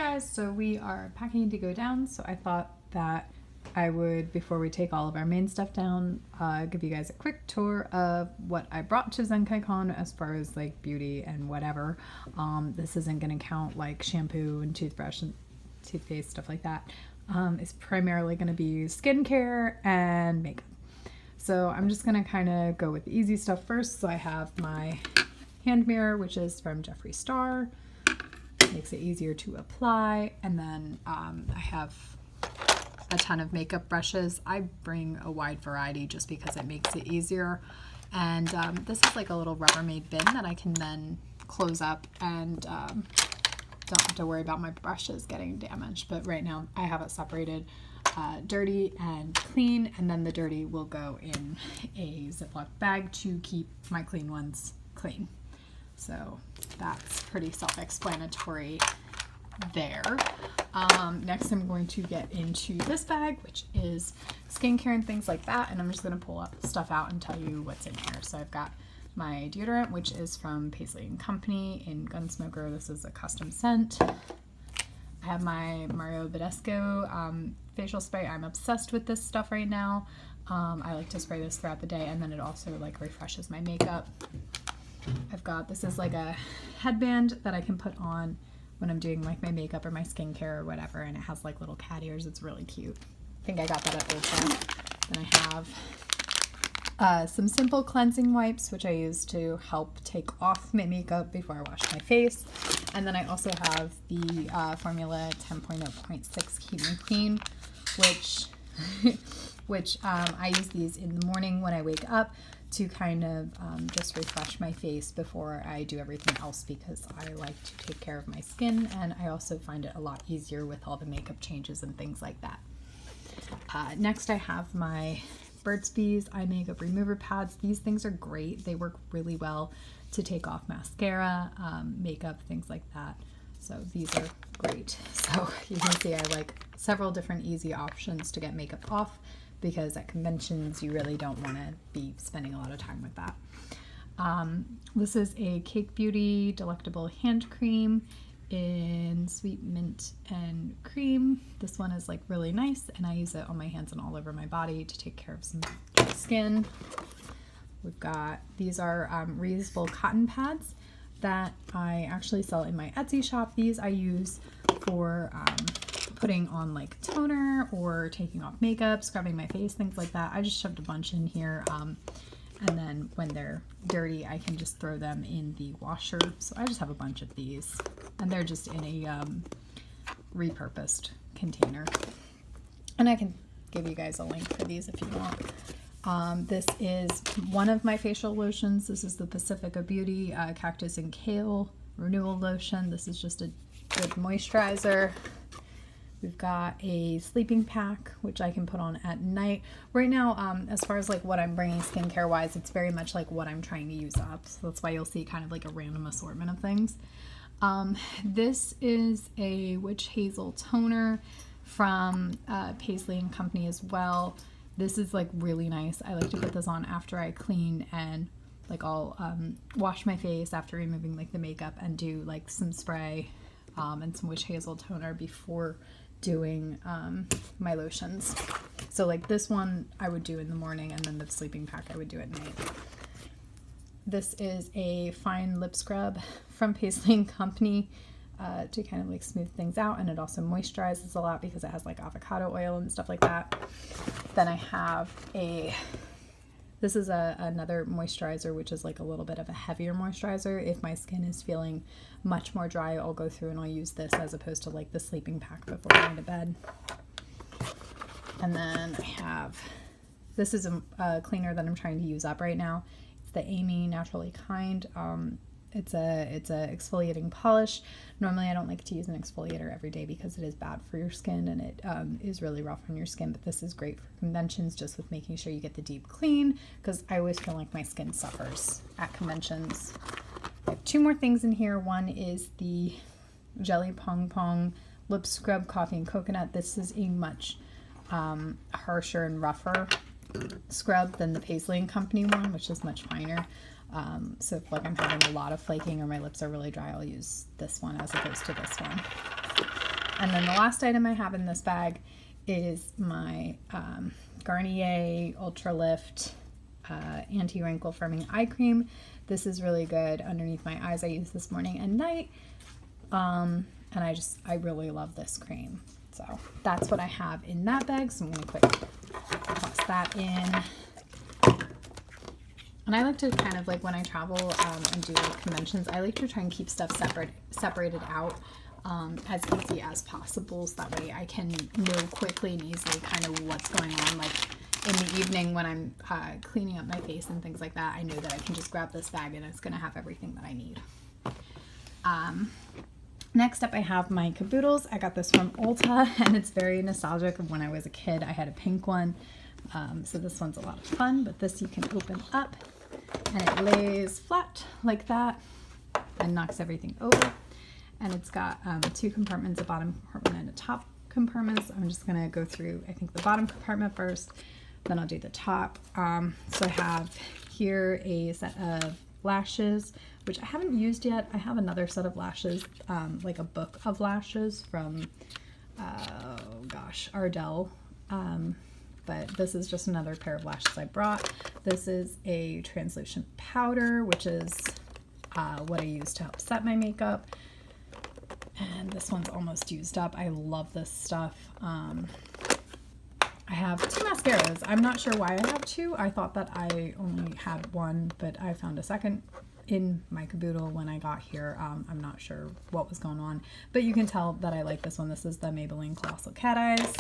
guys, so we are packing to go down, so I thought that I would, before we take all of our main stuff down, give you guys a quick tour of what I brought to Zenkaikon as far as like beauty and whatever. This isn't going to count like shampoo and toothbrush and toothpaste, stuff like that. It's primarily going to be skincare and makeup. So I'm just going to kind of go with the easy stuff first. So I have my hand mirror, which is from Jeffree Star. Makes it easier to apply. And then I have a ton of makeup brushes. I bring a wide variety just because it makes it easier. And this is like a little Rubbermaid bin that I can then close up and don't have to worry about my brushes getting damaged. But right now I have it separated dirty and clean, and then the dirty will go in a Ziploc bag to keep my clean ones clean. So that's pretty self-explanatory there. Next I'm going to get into this bag, which is skincare and things like that, and I'm just going to pull up stuff out and tell you what's in here. So I've got my deodorant, which is from Paisley & Company in Gunsmoker. This is a custom scent. I have my Mario Badescu facial spray. I'm obsessed with this stuff right now. I like to spray this throughout the day, and then it also like refreshes my makeup. I've got, this is like a headband that I can put on when I'm doing like my makeup or my skincare or whatever, and it has like little cat ears. It's really cute. I think I got that at Ulta. Then I have some simple cleansing wipes, which I use to help take off my makeup before I wash my face. And then I also have the Formula 10.0.6 Keep Me Clean, which I use these in the morning when I wake up to kind of just refresh my face before I do everything else, because I like to take care of my skin, and I also find it a lot easier with all the makeup changes and things like that. Next I have my Burt's Bees eye makeup remover pads. These things are great. They work really well to take off mascara, makeup, things like that. So these are great. So you can see I like several different easy options to get makeup off, because at conventions you really don't want to be spending a lot of time with that. This is a Cake Beauty Delectable Hand Cream in Sweet Mint and Cream. This one is like really nice, and I use it on my hands and all over my body to take care of some skin. We've got, these are reusable cotton pads that I actually sell in my Etsy shop. These I use for putting on like toner or taking off makeup, scrubbing my face, things like that. I just shoved a bunch in here, and then when they're dirty I can just throw them in the washer. So I just have a bunch of these, and they're just in a repurposed container, and I can give you guys a link for these if you want. This is one of my facial lotions. This is the Pacifica Beauty Cactus and Kale Renewal Lotion. This is just a good moisturizer. We've got a sleeping pack, which I can put on at night. Right now, as far as like what I'm bringing skincare wise, it's very much like what I'm trying to use up. So that's why you'll see kind of like a random assortment of things. This is a Witch Hazel toner from Paisley & Company as well. This is like really nice. I like to put this on after I clean, and like I'll wash my face after removing like the makeup and do like some spray and some Witch Hazel toner before doing my lotions. So like this one I would do in the morning, and then the sleeping pack I would do at night. This is a fine lip scrub from Paisley & Company to kind of like smooth things out, and it also moisturizes a lot because it has like avocado oil and stuff like that. Then I have this is another moisturizer, which is like a little bit of a heavier moisturizer. If my skin is feeling much more dry, I'll go through and I'll use this as opposed to like the sleeping pack before going to bed. And then I have, this is a cleaner that I'm trying to use up right now. It's the Amy Naturally Kind. It's a exfoliating polish. Normally I don't like to use an exfoliator every day because it is bad for your skin, and it is really rough on your skin, but this is great for conventions, just with making sure you get the deep clean, because I always feel like my skin suffers at conventions. I have two more things in here. One is the Jelly Pong Pong Lip Scrub Coffee and Coconut. This is a much harsher and rougher scrub than the Paisley & Company one, which is much finer. So if like I'm having a lot of flaking or my lips are really dry, I'll use this one as opposed to this one. And then the last item I have in this bag is my Garnier Ultra Lift Anti-Wrinkle Firming Eye Cream. This is really good underneath my eyes. I use this morning and night. And I really love this cream. So that's what I have in that bag. So I'm going to quick toss that in. And I like to kind of like when I travel and do like conventions, I like to try and keep stuff separated out as easy as possible. So that way I can know quickly and easily kind of what's going on. Like in the evening when I'm cleaning up my face and things like that, I know that I can just grab this bag and it's going to have everything that I need. Next up I have my caboodles. I got this from Ulta and it's very nostalgic of when I was a kid. I had a pink one. So this one's a lot of fun, but this you can open up and it lays flat like that and knocks everything over. And it's got 2 compartments, a bottom compartment and a top compartment. So I'm just gonna go through, I think, the bottom compartment first, then I'll do the top. So I have here a set of lashes, which I haven't used yet. I have another set of lashes, like a book of lashes from, Ardell. But this is just another pair of lashes I brought. This is a translucent powder, which is what I use to help set my makeup. And this one's almost used up. I love this stuff. I have 2 mascaras. I'm not sure why I have 2. I thought that I only had 1, but I found a second in my caboodle when I got here. I'm not sure what was going on, but you can tell that I like this one. This is the Maybelline Colossal Cat Eyes.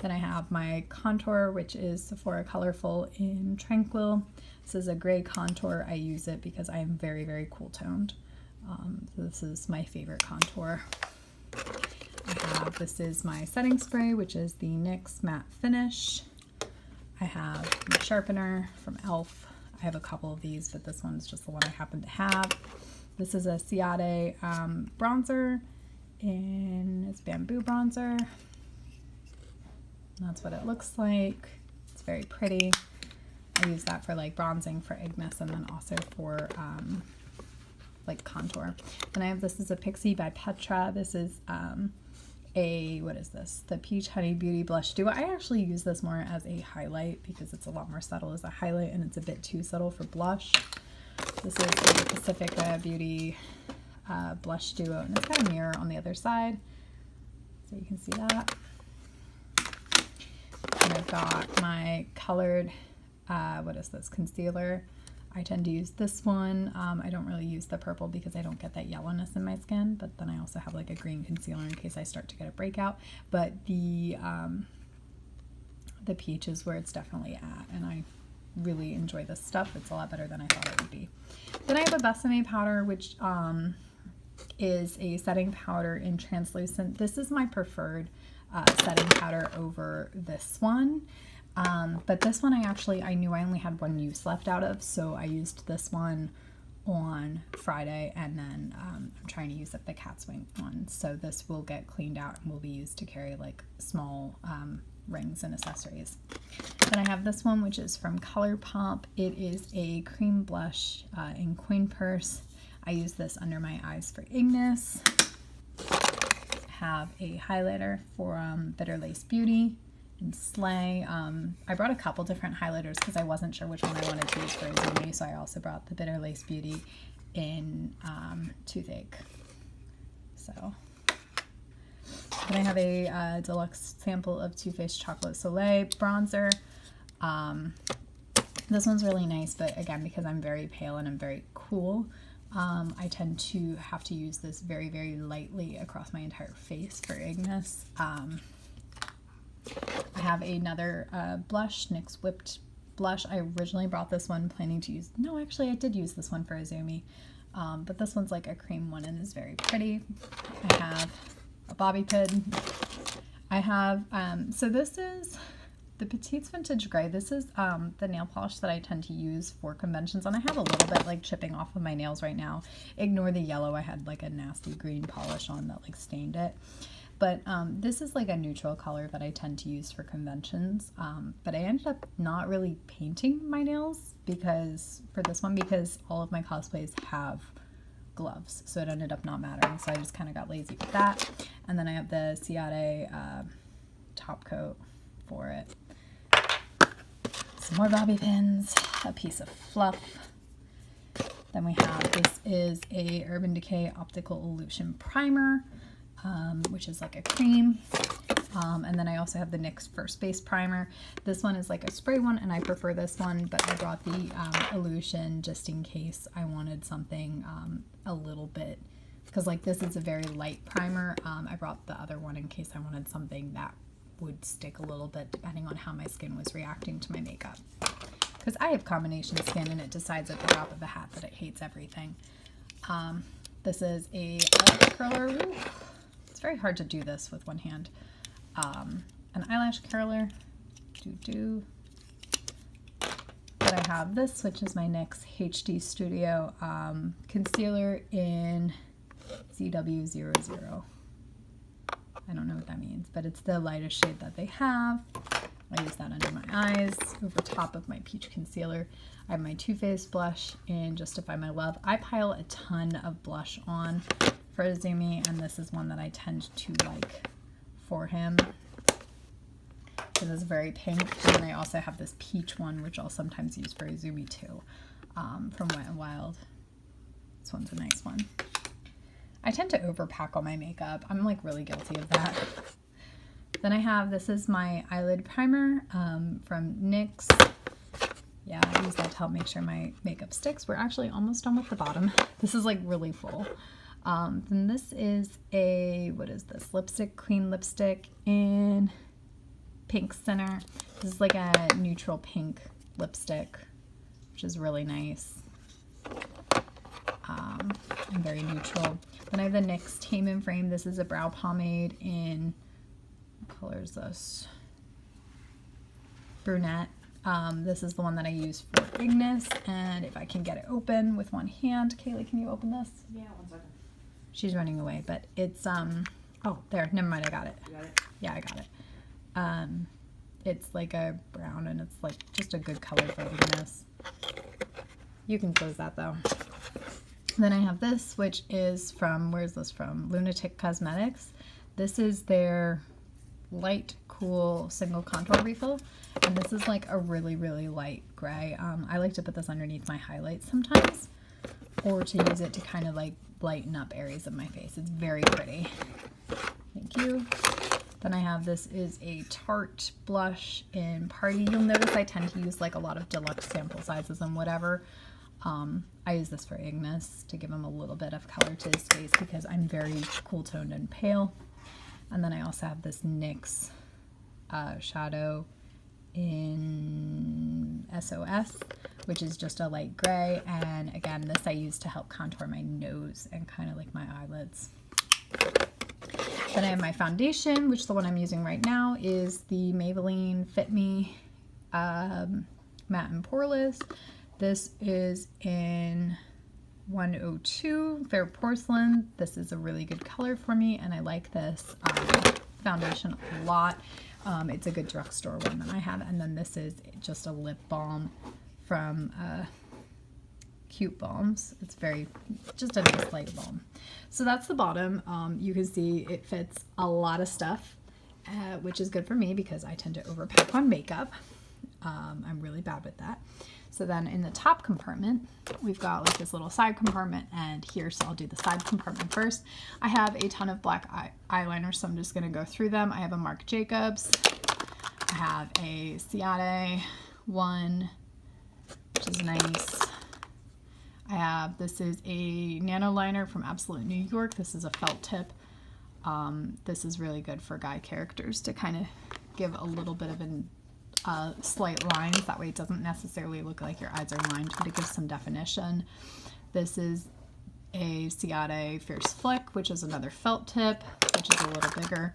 Then I have my contour, which is Sephora Colorful in Tranquil. This is a gray contour. I use it because I am very, very cool toned. So this is my favorite contour. This is my setting spray, which is the NYX Matte Finish. I have my sharpener from e.l.f. I have a couple of these, but this one's just the one I happen to have. This is a Ciate bronzer, and it's bamboo bronzer. That's what it looks like. It's very pretty. I use that for like bronzing for Ignis and then also for like contour. Then I have, this is a Pixie by Petra. This is what is this? The Peach Honey Beauty Blush Duo. I actually use this more as a highlight because it's a lot more subtle as a highlight and it's a bit too subtle for blush. This is the Pacifica Beauty Blush Duo, and it's got a mirror on the other side, so you can see that. And I've got my colored, what is this, concealer. I tend to use this one. I don't really use the purple because I don't get that yellowness in my skin, but then I also have like a green concealer in case I start to get a breakout. But the peach is where it's definitely at, and I really enjoy this stuff. It's a lot better than I thought it would be. Then I have a Besame powder, which is a setting powder in translucent. This is my preferred setting powder over this one. But this one I knew I only had 1 use left out of, so I used this one on Friday, and then I'm trying to use up the cat's wing one. So this will get cleaned out and will be used to carry like small rings and accessories. Then I have this one, which is from ColourPop. It is a cream blush in Coin Purse. I use this under my eyes for Ignis. Have a highlighter for Bitter Lace Beauty and Slay. I brought a couple different highlighters because I wasn't sure which one I wanted to use for Izumi, so I also brought the Bitter Lace Beauty in Toothache. So then I have a deluxe sample of Too Faced Chocolate Soleil bronzer. This one's really nice, but again, because I'm very pale and I'm very cool, I tend to have to use this very, very lightly across my entire face for Ignis. I have another blush, NYX Whipped Blush. I originally brought this one planning to use, no, actually I did use this one for Izumi, but this one's like a cream one and is very pretty. I have a bobby pin. I have, so this is the Petites Vintage Gray. This is the nail polish that I tend to use for conventions, and I have a little bit like chipping off of my nails right now. Ignore the yellow. I had like a nasty green polish on that like stained it. But this is like a neutral color that I tend to use for conventions. But I ended up not really painting my nails for this one because all of my cosplays have gloves, so it ended up not mattering, so I just kind of got lazy with that. And then I have the Ciate top coat for it. Some more bobby pins, a piece of fluff. Then we have, this is a Urban Decay Optical Illusion Primer, which is like a cream. And then I also have the NYX First Base Primer. This one is like a spray one, and I prefer this one, but I brought the Illusion just in case I wanted something a little bit, because like this is a very light primer. I brought the other one in case I wanted something that would stick a little bit depending on how my skin was reacting to my makeup. Because I have combination skin and it decides at the drop of a hat that it hates everything. This is a eyelash curler. Ooh, it's very hard to do this with one hand. An eyelash curler. But I have this, which is my NYX HD Studio concealer in CW00. I don't know what that means, but it's the lightest shade that they have. I use that under my eyes, over top of my peach concealer. I have my Too Faced blush in Justify My Love. I pile a ton of blush on for Azumi, and this is one that I tend to like for him. This is very pink. And then I also have this peach one, which I'll sometimes use for Azumi too, from Wet n Wild. This one's a nice one. I tend to overpack all my makeup. I'm like really guilty of that. Then I have, this is my eyelid primer from NYX. Yeah, I use that to help make sure my makeup sticks. We're actually almost done with the bottom. This is like really full. Then this is a, what is this? Lipstick, Clean Lipstick in Pink Center. This is like a neutral pink lipstick, which is really nice. And very neutral. Then I have the NYX Tame and Frame. This is a brow pomade in, what color is this? Brunette. This is the one that I use for Ignis, and if I can get it open with one hand. Kaylee, can you open this? Yeah, 1 second. She's running away, but it's, oh, there, never mind, I got it. You got it? Yeah, I got it. It's like a brown, and it's like just a good color for Ignis. You can close that though. Then I have this, which is from, where's this from? Lunatic Cosmetics. This is their light cool single contour refill, and this is like a really, really light gray. I like to put this underneath my highlights sometimes, or to use it to kind of like lighten up areas of my face. It's very pretty. Thank you. Then I have, this is a Tarte blush in Party. You'll notice I tend to use like a lot of deluxe sample sizes and whatever. I use this for Ignis to give him a little bit of color to his face because I'm very cool toned and pale. And then I also have this NYX shadow in SOS, which is just a light gray. And again, this I use to help contour my nose and kind of like my eyelids. Then I have my foundation, which the one I'm using right now is the Maybelline Fit Me Matte and Poreless. This is in 102 Fair Porcelain. This is a really good color for me, and I like this foundation a lot. It's a good drugstore one that I have. And then this is just a lip balm from Cute Balms. It's very, just a nice light balm. So that's the bottom. You can see it fits a lot of stuff, which is good for me because I tend to overpack on makeup. I'm really bad with that. So then in the top compartment, we've got like this little side compartment and here, so I'll do the side compartment first. I have a ton of black eyeliner, so I'm just gonna go through them. I have a Marc Jacobs. I have a Ciate one, which is nice. I have, this is a nano liner from Absolute New York. This is a felt tip. This is really good for guy characters to kind of give a little bit of an slight lines. That way it doesn't necessarily look like your eyes are lined, but it gives some definition. This is a Ciate Fierce Flick, which is another felt tip, which is a little bigger.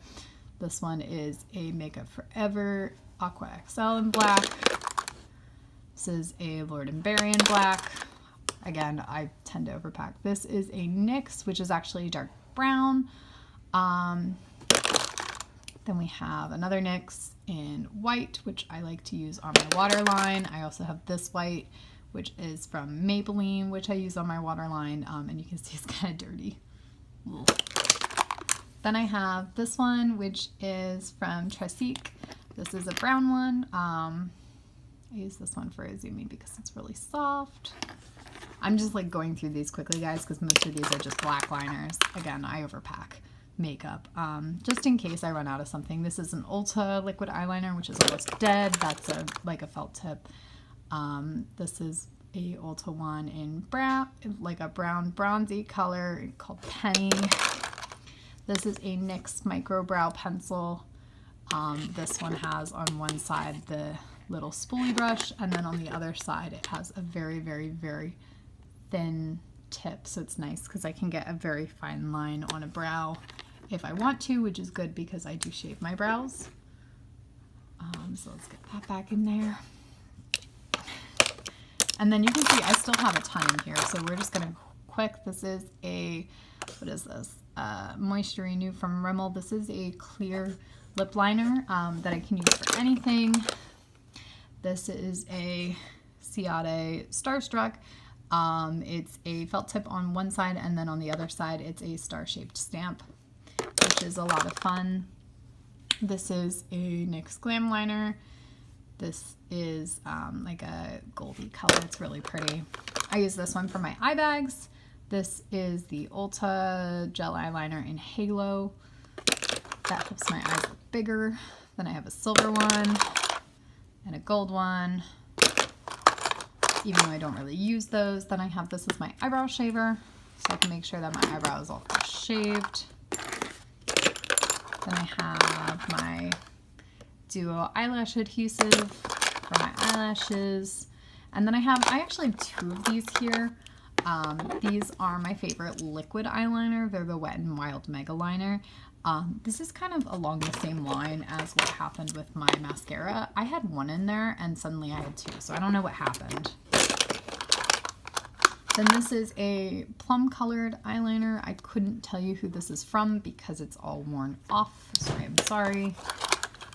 This one is a Makeup Forever Aqua XL in black. This is a Lord & Berry in black. Again, I tend to overpack. This is a NYX, which is actually dark brown. Then we have another NYX in white, which I like to use on my waterline. I also have this white, which is from Maybelline, which I use on my waterline, and you can see it's kind of dirty. Ugh. Then I have this one, which is from Tressique. This is a brown one. I use this one for a zoomie because it's really soft. I'm just like going through these quickly, guys, because most of these are just black liners. Again, I overpack makeup just in case I run out of something. This is an Ulta liquid eyeliner, which is almost dead. That's like a felt tip. This is a Ulta one in brown, like a brown bronzy color called Penny. This is a NYX micro brow pencil. This one has on one side the little spoolie brush, and then on the other side it has a very, very, very thin tip. So it's nice because I can get a very fine line on a brow if I want to, which is good because I do shave my brows. So let's get that back in there. And then you can see I still have a ton in here, so we're just gonna quick. This is a, what is this? Moisture Renew from Rimmel. This is a clear lip liner that I can use for anything. This is a Ciate Starstruck. It's a felt tip on one side, and then on the other side it's a star-shaped stamp, which is a lot of fun. This is a NYX Glam Liner. This is like a goldy color. It's really pretty. I use this one for my eye bags. This is the Ulta Gel Eyeliner in Halo. That helps my eyes look bigger. Then I have a silver one and a gold one, even though I don't really use those. Then I have this as my eyebrow shaver, so I can make sure that my eyebrow is all shaved. Then I have my Duo eyelash adhesive for my eyelashes. And then I actually have two of these here. These are my favorite liquid eyeliner. They're the Wet n Wild Mega Liner. This is kind of along the same line as what happened with my mascara. I had one in there and suddenly I had two, so I don't know what happened. Then this is a plum colored eyeliner. I couldn't tell you who this is from because it's all worn off, so I'm sorry.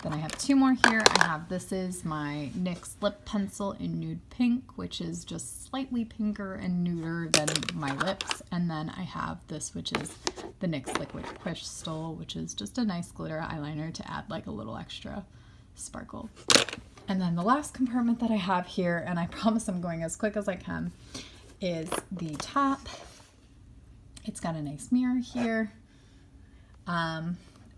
Then I have two more here. This is my NYX lip pencil in nude pink, which is just slightly pinker and nuder than my lips. And then I have this, which is the NYX Liquid Crystal, which is just a nice glitter eyeliner to add like a little extra sparkle. And then the last compartment that I have here, and I promise I'm going as quick as I can, is the top. It's got a nice mirror here.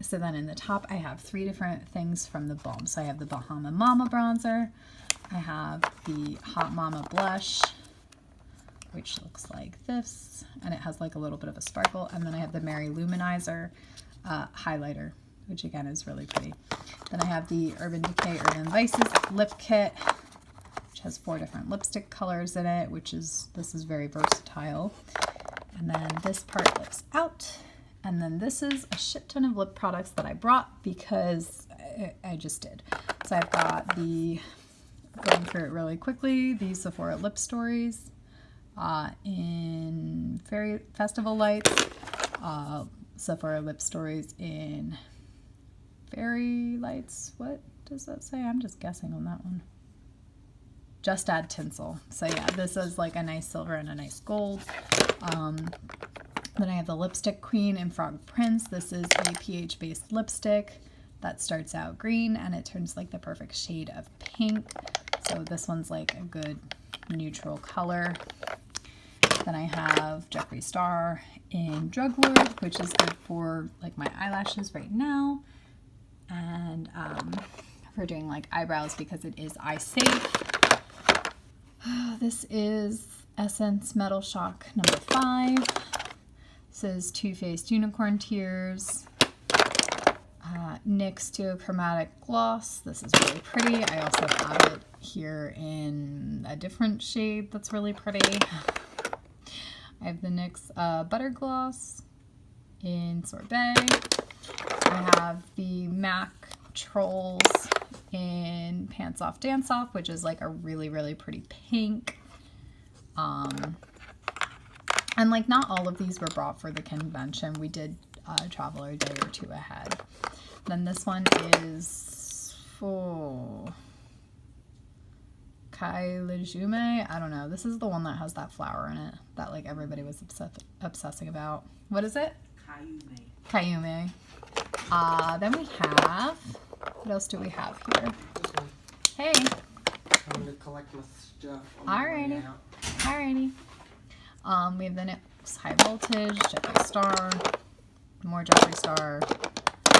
So then in the top, I have three different things from the Balm. So I have the Bahama Mama bronzer. I have the Hot Mama blush, which looks like this, and it has like a little bit of a sparkle. And then I have the Mary Luminizer highlighter, which again is really pretty. Then I have the Urban Decay Urban Vices lip kit, which has 4 different lipstick colors in it, this is very versatile. And then this part lips out. And then this is a shit ton of lip products that I brought because I just did. So I've got going through it really quickly, the Sephora Lip Stories in Fairy Festival Lights, Sephora Lip Stories in Fairy Lights. What does that say? I'm just guessing on that one. Just Add Tinsel. So yeah, this is like a nice silver and a nice gold. Then I have the Lipstick Queen in Frog Prince. This is a pH-based lipstick that starts out green and it turns like the perfect shade of pink. So this one's like a good neutral color. Then I have Jeffree Star in Drug Lord, which is good for like my eyelashes right now. And for doing like eyebrows because it is eye safe. This is Essence Metal Shock number 5. This is Too Faced Unicorn Tears. NYX Duochromatic Gloss. This is really pretty. I also have it here in a different shade that's really pretty. I have the NYX Butter Gloss in Sorbet. I have the MAC Trolls in Pants Off Dance Off, which is like a really, really pretty pink. And like not all of these were brought for the convention. We did travel a day or two ahead. Then this one is kind Kailejume. I don't know. This is the one that has that flower in it that like everybody was obsessing about. What is it? Kayume. Then we have, what else do we have here? Hey. I'm gonna collect my stuff. Alrighty. We have the NYX High Voltage, Jeffree Star, more Jeffree Star,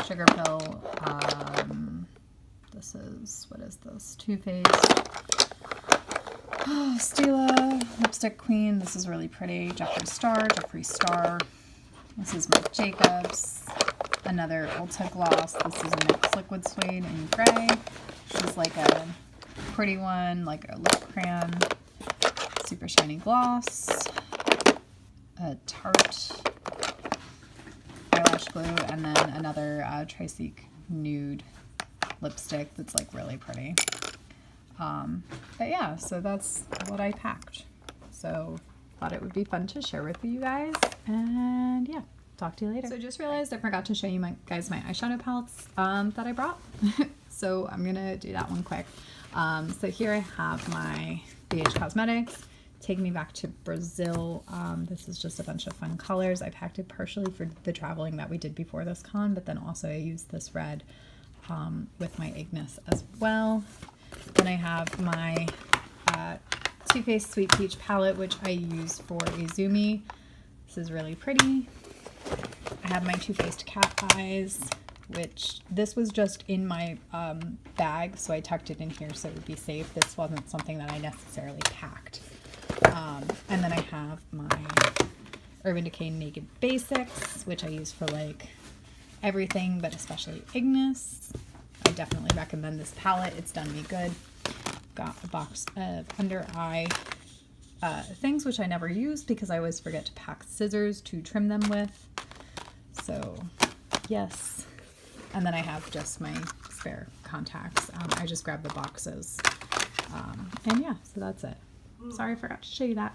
Sugar Pill. This is, what is this? Too Faced. Stila, Lipstick Queen. This is really pretty. Jeffree Star. This is Marc Jacobs. Another Ulta gloss. This is a NYX Liquid Suede in gray. This is like a pretty one, like a lip crayon. Super shiny gloss. A Tarte eyelash glue, and then another Triseek nude lipstick that's like really pretty. But yeah, so that's what I packed. So thought it would be fun to share with you guys, and yeah, talk to you later. So just realized I forgot to show you guys my eyeshadow palettes that I brought. So I'm gonna do that one quick. So here I have my BH Cosmetics Take Me Back to Brazil. This is just a bunch of fun colors. I packed it partially for the traveling that we did before this con, but then also I used this red with my Ignis as well. Then I have my Too Faced Sweet Peach palette, which I use for Izumi. This is really pretty. I have my Too Faced Cat Eyes, which this was just in my bag, so I tucked it in here so it would be safe. This wasn't something that I necessarily packed. And then I have my Urban Decay Naked Basics, which I use for like everything, but especially Ignis. I definitely recommend this palette. It's done me good. Got a box of under eye things, which I never use because I always forget to pack scissors to trim them with. So yes. And then I have just my spare contacts. I just grabbed the boxes. And yeah, so that's it. Sorry I forgot to show you that.